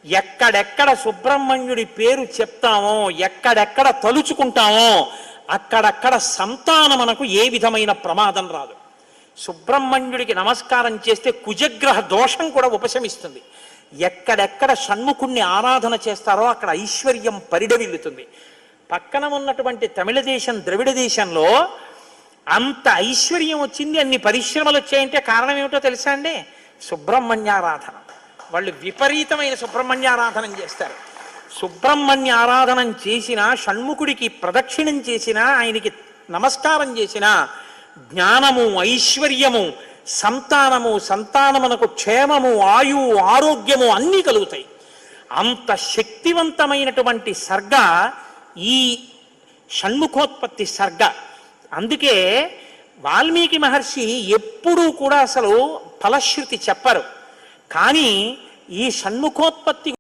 ఎక్కడెక్కడ సుబ్రహ్మణ్యుడి పేరు చెప్తామో, ఎక్కడెక్కడ తలుచుకుంటామో అక్కడక్కడ సంతానమునకు ఏ విధమైన ప్రమాదం రాదు. సుబ్రహ్మణ్యుడికి నమస్కారం చేస్తే కుజగ్రహ దోషం కూడా ఉపశమిస్తుంది. ఎక్కడెక్కడ షణ్ముఖుణ్ణి ఆరాధన చేస్తారో అక్కడ ఐశ్వర్యం పరిడవిల్లుతుంది. పక్కన ఉన్నటువంటి తమిళ దేశం, ద్రవిడ దేశంలో అంత ఐశ్వర్యం వచ్చింది, అన్ని పరిశ్రమలు వచ్చాయంటే కారణం ఏమిటో తెలుసా అండి? సుబ్రహ్మణ్యారాధన. వాళ్ళు విపరీతమైన సుబ్రహ్మణ్యారాధనం చేస్తారు. సుబ్రహ్మణ్య ఆరాధనం చేసినా, షణ్ముఖుడికి ప్రదక్షిణం చేసినా, ఆయనకి నమస్కారం చేసినా జ్ఞానము, ఐశ్వర్యము, సంతానము, సంతానమునకు క్షేమము, ఆయువు, ఆరోగ్యము అన్నీ కలుగుతాయి. అంత శక్తివంతమైనటువంటి సర్గ ఈ షణ్ముఖోత్పత్తి సర్గ. అందుకే వాల్మీకి మహర్షి ఎప్పుడూ కూడా అసలు ఫలశ్రుతి చెప్పరు. కానీ ఈ షణ్ముఖోత్పత్తి